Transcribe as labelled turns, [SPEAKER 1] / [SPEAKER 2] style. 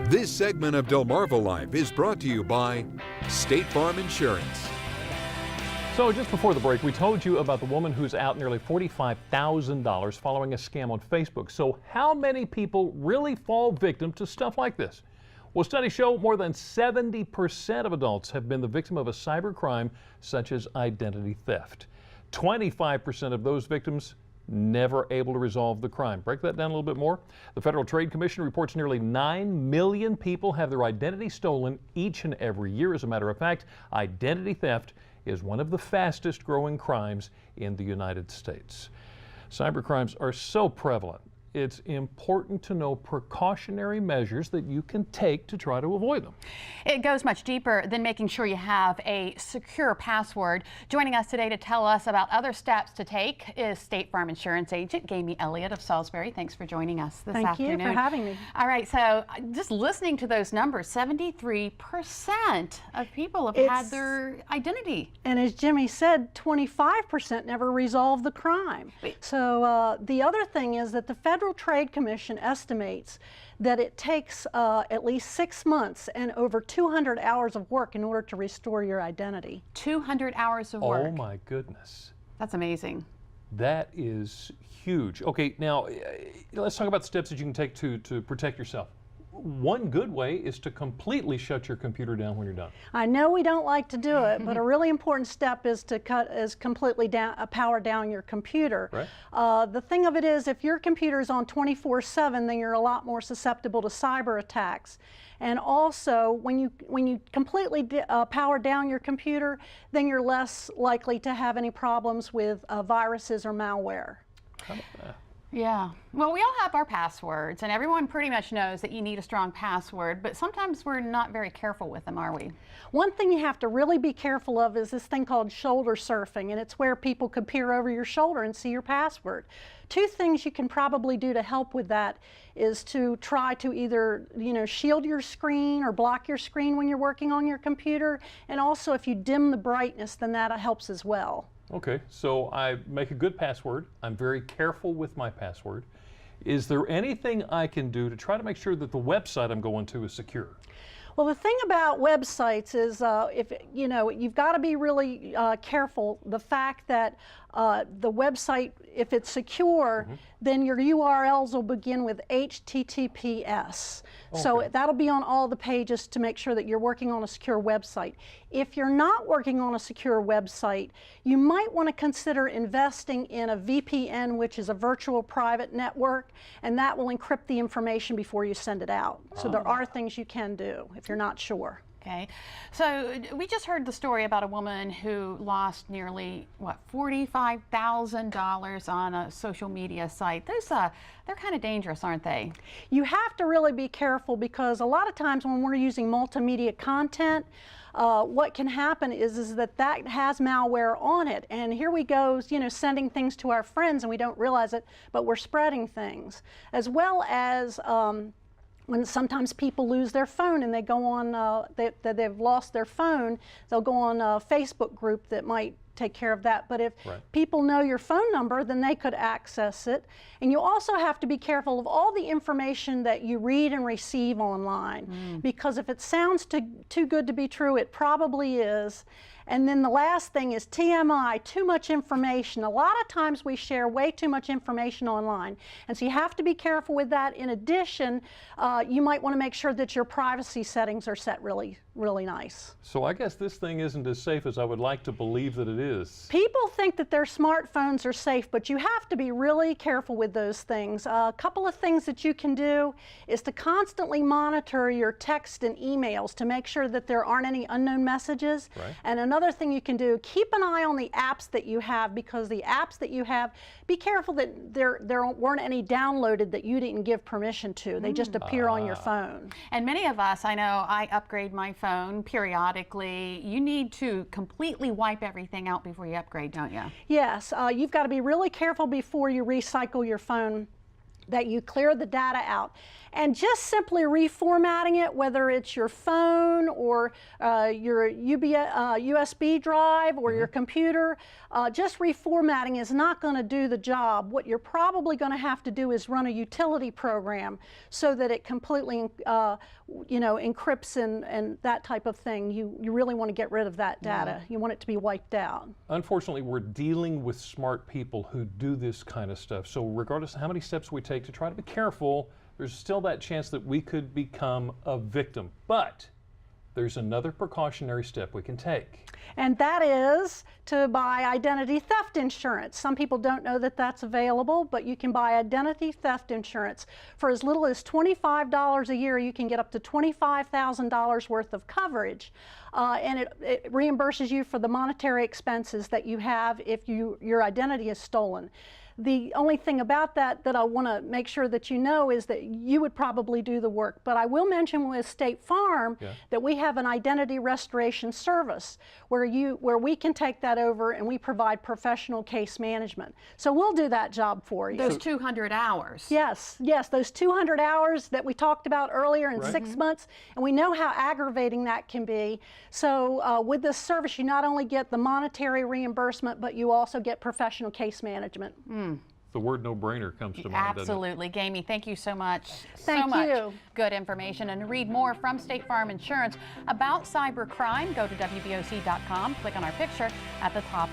[SPEAKER 1] This segment of Delmarva Life is brought to you by State Farm Insurance.
[SPEAKER 2] So just before the break, we told you about the woman who's out nearly $45,000 following a scam on Facebook. So how many people really fall victim to stuff like this? Well, studies show more than 70% of adults have been the victim of a cybercrime such as identity theft. 25% of those victims never able to resolve the crime. Break that down a little bit more. The Federal Trade Commission reports nearly 9 million people have their identity stolen each and every year. As a matter of fact, identity theft is one of the fastest growing crimes in the United States. Cybercrimes are so prevalent, it's important to know precautionary measures that you can take to try to avoid them.
[SPEAKER 3] It goes much deeper than making sure you have a secure password. Joining us today to tell us about other steps to take is State Farm Insurance agent Gamey Elliott of Salisbury. Thanks for joining us this afternoon.
[SPEAKER 4] Thank you for having me.
[SPEAKER 3] All right, so just listening to those numbers, 73% of people have had their identity.
[SPEAKER 4] And as Jimmy said, 25% never resolved the crime. So the other thing is that the Federal Trade Commission estimates that it takes at least 6 months and over 200 hours of work in order to restore your identity.
[SPEAKER 3] 200 hours of work.
[SPEAKER 2] Oh my goodness.
[SPEAKER 3] That's amazing.
[SPEAKER 2] That is huge. Okay, now let's talk about the steps that you can take to protect yourself. One good way is to completely shut your computer down when you're done.
[SPEAKER 4] I know we don't like to do it, but a really important step is to completely power down your computer.
[SPEAKER 2] Right.
[SPEAKER 4] The thing of it is, if your computer is on 24/7, then you're a lot more susceptible to cyber attacks. And also, when you completely power down your computer, then you're less likely to have any problems with viruses or malware.
[SPEAKER 2] How about that?
[SPEAKER 3] Yeah, well, we all have our passwords, and everyone pretty much knows that you need a strong password, but sometimes we're not very careful with them, are we?
[SPEAKER 4] One thing you have to really be careful of is this thing called shoulder surfing, and it's where people could peer over your shoulder and see your password. Two things you can probably do to help with that is to try to either, shield your screen or block your screen when you're working on your computer, and also if you dim the brightness, then that helps as well.
[SPEAKER 2] Okay, so I make a good password. I'm very careful with my password. Is there anything I can do to try to make sure that the website I'm going to is secure?
[SPEAKER 4] Well, the thing about websites is, you've got to be really careful. The fact that the website, if it's secure, then your URLs will begin with HTTPS.
[SPEAKER 2] Okay.
[SPEAKER 4] So that'll be on all the pages to make sure that you're working on a secure website. If you're not working on a secure website, you might want to consider investing in a VPN, which is a virtual private network, and that will encrypt the information before you send it out. So there are things you can do if you're not sure.
[SPEAKER 3] Okay, so we just heard the story about a woman who lost nearly, $45,000 on a social media site. Those, they're kind of dangerous, aren't they?
[SPEAKER 4] You have to really be careful because a lot of times when we're using multimedia content, what can happen is that has malware on it, and here we go, sending things to our friends and we don't realize it, but we're spreading things. As well as when sometimes people lose their phone and they go on, they've lost their phone, they'll go on a Facebook group that might take care of that. But if people know your phone number, then they could access it. And you also have to be careful of all the information that you read and receive online, because if it sounds too good to be true, it probably is. And then the last thing is TMI, too much information. A lot of times we share way too much information online, and so you have to be careful with that. In addition, you might want to make sure that your privacy settings are set really, really nice.
[SPEAKER 2] So I guess this thing isn't as safe as I would like to believe that it is.
[SPEAKER 4] People think that their smartphones are safe, but you have to be really careful with those things. A couple of things that you can do is to constantly monitor your text and emails to make sure that there aren't any unknown messages. And another thing you can do, keep an eye on the apps that you have, because the apps that you have, be careful that there weren't any downloaded that you didn't give permission to. They just appear on your phone.
[SPEAKER 3] And many of us, I know I upgrade my phone periodically. You need to completely wipe everything out before you upgrade, don't you?
[SPEAKER 4] Yes, you've got to be really careful before you recycle your phone. that you clear the data out. And just simply reformatting it, whether it's your phone or your USB drive or your computer, just reformatting is not going to do the job. What you're probably going to have to do is run a utility program so that it completely encrypts and that type of thing. You really want to get rid of that data. You want it to be wiped out.
[SPEAKER 2] Unfortunately, we're dealing with smart people who do this kind of stuff. So regardless of how many steps we take to try to be careful, there's still that chance that we could become a victim. But there's another precautionary step we can take.
[SPEAKER 4] And that is to buy identity theft insurance. Some people don't know that that's available, but you can buy identity theft insurance. For as little as $25 a year, you can get up to $25,000 worth of coverage. And it reimburses you for the monetary expenses that you have if your identity is stolen. The only thing about that I want to make sure that you know is that you would probably do the work. But I will mention with State Farm that we have an identity restoration service where we can take that over and we provide professional case management. So we'll do that job for you.
[SPEAKER 3] Those 200 hours.
[SPEAKER 4] Yes, those 200 hours that we talked about earlier in 6 months, and we know how aggravating that can be. So with this service, you not only get the monetary reimbursement, but you also get professional case management.
[SPEAKER 2] The word no-brainer comes to mind,
[SPEAKER 3] Absolutely. Gamey, thank you so much.
[SPEAKER 4] Thank you.
[SPEAKER 3] Good information. And to read more from State Farm Insurance about cybercrime, go to WBOC.com, click on our picture at the top